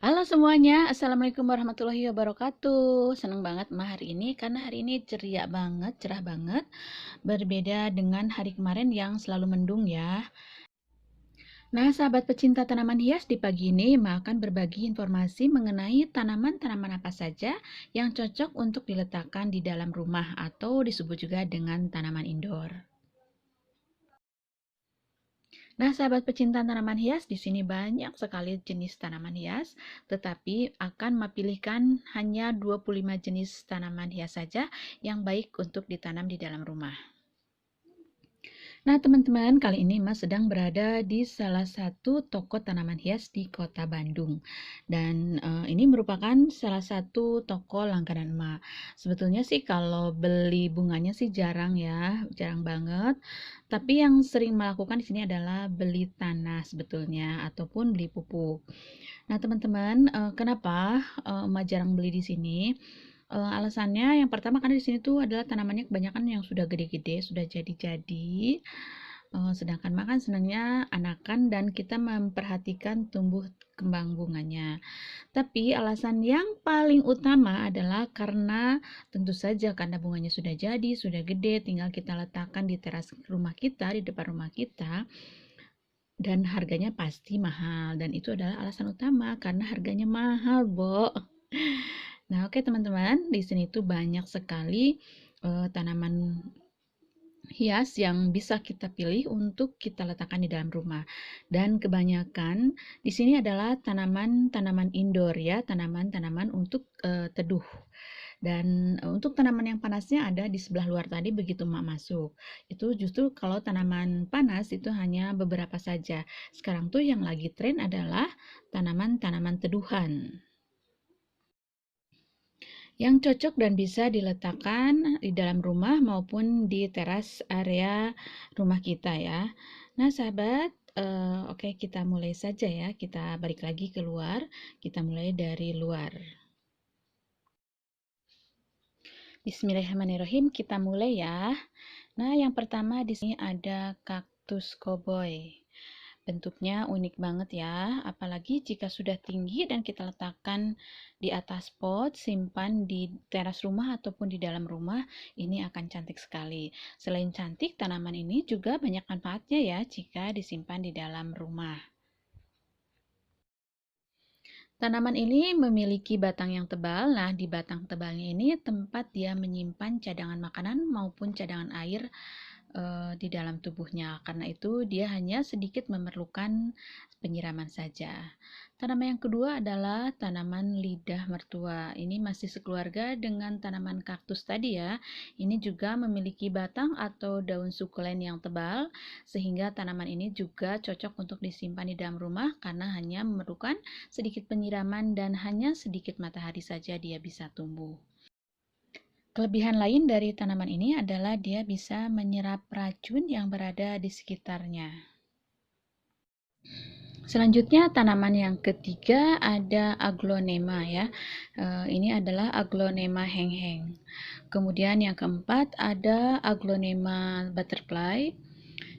Halo semuanya, Assalamualaikum warahmatullahi wabarakatuh. Seneng banget hari ini karena hari ini ceria banget, cerah banget. Berbeda dengan hari kemarin yang selalu mendung ya. Nah, sahabat pecinta tanaman hias, di pagi ini Ma akan berbagi informasi mengenai tanaman-tanaman apa saja yang cocok untuk diletakkan di dalam rumah atau disebut juga dengan tanaman indoor. Nah, sahabat pecinta tanaman hias, di sini banyak sekali jenis tanaman hias, tetapi akan memilihkan hanya 25 jenis tanaman hias saja yang baik untuk ditanam di dalam rumah. Nah, teman-teman, kali ini Mas sedang berada di salah satu toko tanaman hias di Kota Bandung. Dan ini merupakan salah satu toko langganan Emak. Sebetulnya sih kalau beli bunganya sih jarang ya, jarang banget. Tapi yang sering melakukan di sini adalah beli tanah sebetulnya ataupun beli pupuk. Nah, teman-teman, kenapa Emak jarang beli di sini? Alasannya yang pertama karena di sini tuh adalah tanamannya kebanyakan yang sudah gede-gede, sudah jadi-jadi. Sedangkan makan senangnya anakan dan kita memperhatikan tumbuh kembang bunganya. Tapi alasan yang paling utama adalah karena tentu saja karena bunganya sudah jadi, sudah gede, tinggal kita letakkan di teras rumah kita, di depan rumah kita, dan harganya pasti mahal. Dan itu adalah alasan utama karena harganya mahal, Bo. Nah, oke teman-teman, di sini tuh banyak sekali tanaman hias yang bisa kita pilih untuk kita letakkan di dalam rumah. Dan kebanyakan di sini adalah tanaman-tanaman indoor ya, tanaman-tanaman untuk teduh. Dan untuk tanaman yang panasnya ada di sebelah luar tadi begitu Mak masuk. Itu justru kalau tanaman panas itu hanya beberapa saja. Sekarang tuh yang lagi tren adalah tanaman-tanaman teduhan yang cocok dan bisa diletakkan di dalam rumah maupun di teras area rumah kita ya. Nah, sahabat, oke kita mulai saja ya. Kita balik lagi ke luar. Kita mulai dari luar. Bismillahirrahmanirrahim, kita mulai ya. Nah, yang pertama di sini ada kaktus koboi. Bentuknya unik banget ya, apalagi jika sudah tinggi dan kita letakkan di atas pot, simpan di teras rumah ataupun di dalam rumah, ini akan cantik sekali. Selain cantik, tanaman ini juga banyak manfaatnya ya jika disimpan di dalam rumah. Tanaman ini memiliki batang yang tebal. Nah, di batang tebalnya ini tempat dia menyimpan cadangan makanan maupun cadangan air di dalam tubuhnya. Karena itu, dia hanya sedikit memerlukan penyiraman saja. Tanaman yang kedua adalah tanaman lidah mertua. Ini masih sekeluarga dengan tanaman kaktus tadi ya. Ini juga memiliki batang atau daun sukulen yang tebal, sehingga tanaman ini juga cocok untuk disimpan di dalam rumah karena hanya memerlukan sedikit penyiraman dan hanya sedikit matahari saja dia bisa tumbuh. Kelebihan lain dari tanaman ini adalah dia bisa menyerap racun yang berada di sekitarnya. Selanjutnya tanaman yang ketiga ada aglonema ya. Ini adalah aglonema heng-heng. Kemudian yang keempat ada aglonema butterfly.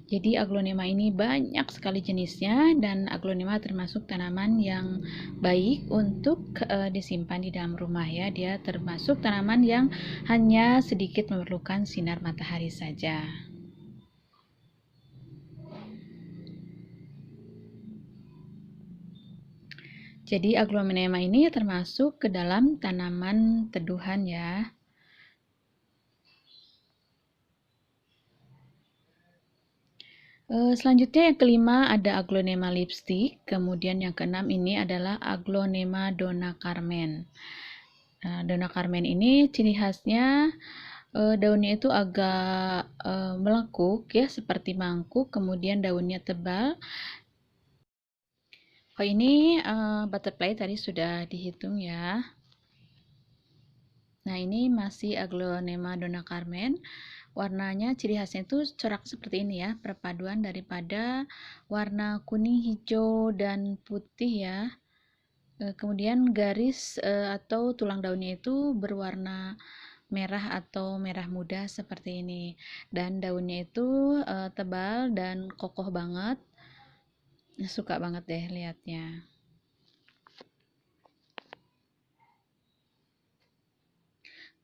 Jadi aglonema ini banyak sekali jenisnya dan aglonema termasuk tanaman yang baik untuk disimpan di dalam rumah ya. Dia termasuk tanaman yang hanya sedikit memerlukan sinar matahari saja. Jadi aglonema ini termasuk ke dalam tanaman teduhan ya. Selanjutnya yang kelima ada aglonema lipstick, kemudian yang keenam ini adalah aglonema donna carmen. Donna carmen ini ciri khasnya daunnya itu agak melekuk ya, seperti mangkuk, kemudian daunnya tebal. Oh ini butterfly tadi sudah dihitung ya. Nah ini masih aglonema donna carmen. Warnanya ciri khasnya itu corak seperti ini ya, perpaduan daripada warna kuning, hijau, dan putih ya. Kemudian garis atau tulang daunnya itu berwarna merah atau merah muda seperti ini. Dan daunnya itu tebal dan kokoh banget. Suka banget deh lihatnya.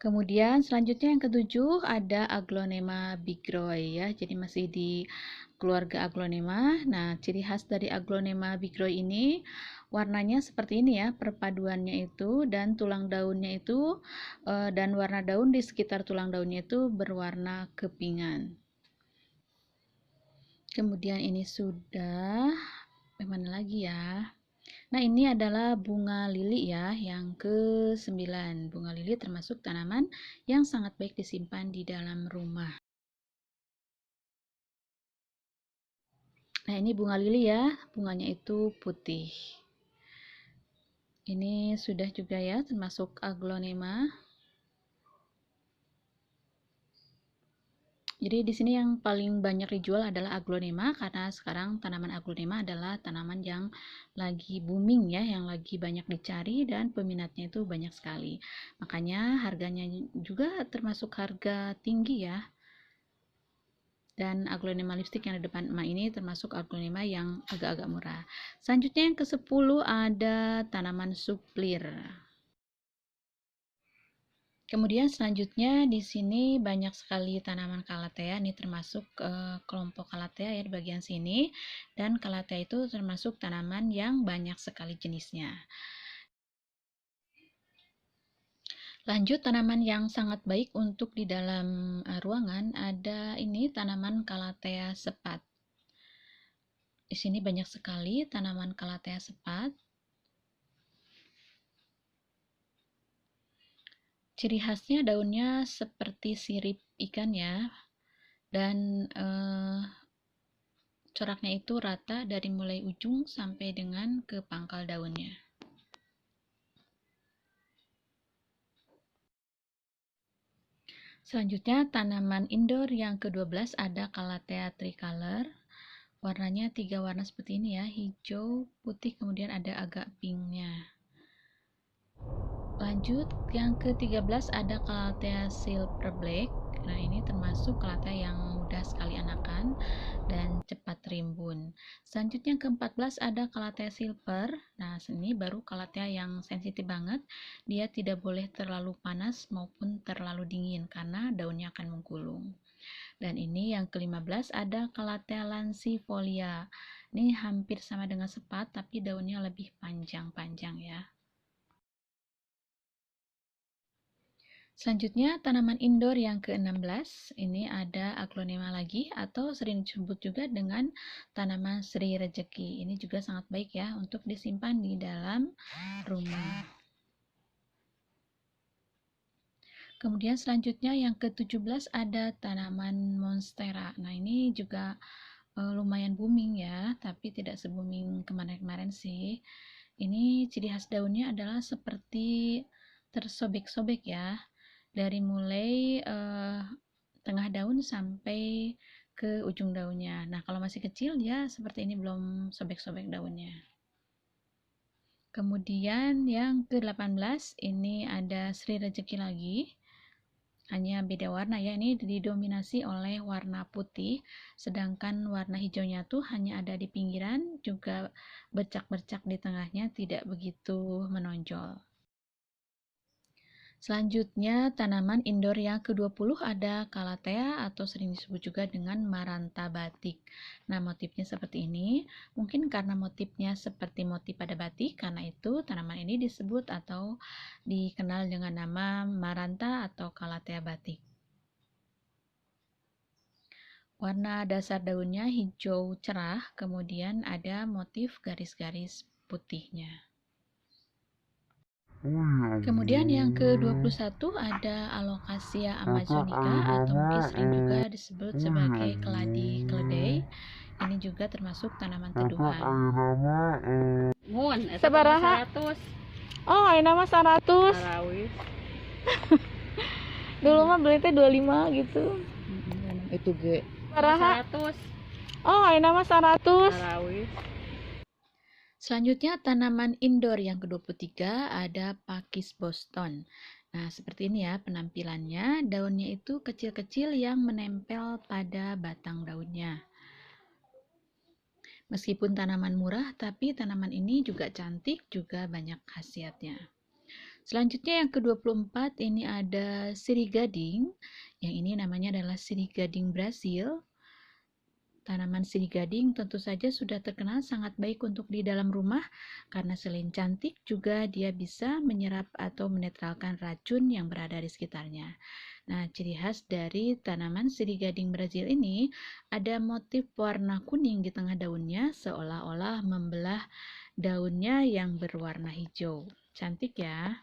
Kemudian selanjutnya yang ketujuh ada Aglonema bigroy ya. Jadi masih di keluarga Aglonema. Nah, ciri khas dari Aglonema bigroy ini warnanya seperti ini ya, perpaduannya itu dan tulang daunnya itu dan warna daun di sekitar tulang daunnya itu berwarna kepingan. Kemudian ini sudah, mana lagi ya? Nah, ini adalah bunga lili ya, yang ke-9. Bunga lili termasuk tanaman yang sangat baik disimpan di dalam rumah. Nah, ini bunga lili ya, bunganya itu putih. Ini sudah juga ya, termasuk Aglonema. Jadi di sini yang paling banyak dijual adalah Aglonema karena sekarang tanaman Aglonema adalah tanaman yang lagi booming ya, yang lagi banyak dicari dan peminatnya itu banyak sekali. Makanya harganya juga termasuk harga tinggi ya. Dan Aglonema lipstick yang di depan emak ini termasuk Aglonema yang agak-agak murah. Selanjutnya yang ke-10 ada tanaman suplir. Kemudian selanjutnya di sini banyak sekali tanaman calathea, ini termasuk kelompok calathea ya di bagian sini. Dan calathea itu termasuk tanaman yang banyak sekali jenisnya. Lanjut, tanaman yang sangat baik untuk di dalam ruangan ada ini tanaman calathea sepat. Di sini banyak sekali tanaman calathea sepat. Ciri khasnya daunnya seperti sirip ikan ya, dan coraknya itu rata dari mulai ujung sampai dengan ke pangkal daunnya. Selanjutnya tanaman indoor yang ke-12 ada Calathea tricolor. Warnanya 3 warna seperti ini ya, hijau, putih, kemudian ada agak pinknya. Lanjut, yang ke-13 ada Calathea silver black. Nah, ini termasuk Calathea yang mudah sekali anakan dan cepat rimbun. Selanjutnya yang ke-14 ada Calathea silver. Nah, ini baru Calathea yang sensitif banget. Dia tidak boleh terlalu panas maupun terlalu dingin karena daunnya akan menggulung. Dan ini yang ke-15 ada Calathea lancifolia. Ini hampir sama dengan sepat tapi daunnya lebih panjang-panjang ya. Selanjutnya, tanaman indoor yang ke-16, ini ada Aglonema lagi atau sering disebut juga dengan tanaman Sri Rejeki. Ini juga sangat baik ya untuk disimpan di dalam rumah. Kemudian selanjutnya yang ke-17 ada tanaman Monstera. Nah, ini juga lumayan booming ya, tapi tidak se-booming kemarin-kemarin sih. Ini ciri khas daunnya adalah seperti tersobek-sobek ya. Dari mulai tengah daun sampai ke ujung daunnya. Nah, kalau masih kecil dia seperti ini, belum sobek-sobek daunnya. Kemudian yang ke-18 ini ada Sri Rejeki lagi. Hanya beda warna ya, ini didominasi oleh warna putih, sedangkan warna hijaunya tuh hanya ada di pinggiran, juga bercak-bercak di tengahnya tidak begitu menonjol. Selanjutnya, tanaman indoor yang ke-20 ada Calathea atau sering disebut juga dengan Maranta batik. Nah, motifnya seperti ini. Mungkin karena motifnya seperti motif pada batik, karena itu tanaman ini disebut atau dikenal dengan nama Maranta atau Calathea batik. Warna dasar daunnya hijau cerah, kemudian ada motif garis-garis putihnya. Kemudian yang ke-21 ada Alocasia amazonica atau mungkin sering juga disebut sebagai keladi keledai. Ini juga termasuk tanaman teduhan. Sabaraha? 100. Oh, ini nama 100. Tarawih. Dulu mah beli teh 25 gitu. Itu ge. Sabaraha? 100. Oh, ini nama 100. Tarawih. Selanjutnya tanaman indoor yang ke-23 ada Pakis Boston. Nah, seperti ini ya penampilannya. Daunnya itu kecil-kecil yang menempel pada batang daunnya. Meskipun tanaman murah, tapi tanaman ini juga cantik, juga banyak khasiatnya. Selanjutnya yang ke-24 ini ada sirih gading. Yang ini namanya adalah sirih gading Brasil. Tanaman sirih gading tentu saja sudah terkenal sangat baik untuk di dalam rumah karena selain cantik juga dia bisa menyerap atau menetralkan racun yang berada di sekitarnya. Nah, ciri khas dari tanaman sirih gading Brazil ini ada motif warna kuning di tengah daunnya seolah-olah membelah daunnya yang berwarna hijau. Cantik ya.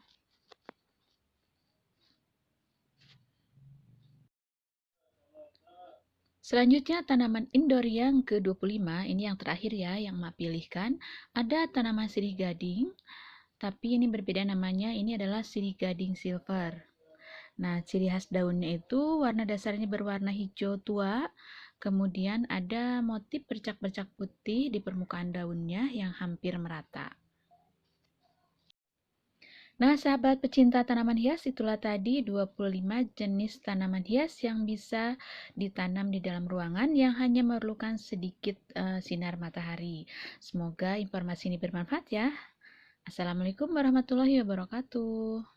Selanjutnya tanaman indoor yang ke-25, ini yang terakhir ya yang Ma pilihkan. Ada tanaman sirih gading, tapi ini berbeda namanya, ini adalah sirih gading silver. Nah, ciri khas daunnya itu warna dasarnya berwarna hijau tua, kemudian ada motif bercak-bercak putih di permukaan daunnya yang hampir merata. Nah, sahabat pecinta tanaman hias, itulah tadi 25 jenis tanaman hias yang bisa ditanam di dalam ruangan yang hanya memerlukan sedikit sinar matahari. Semoga informasi ini bermanfaat ya. Assalamualaikum warahmatullahi wabarakatuh.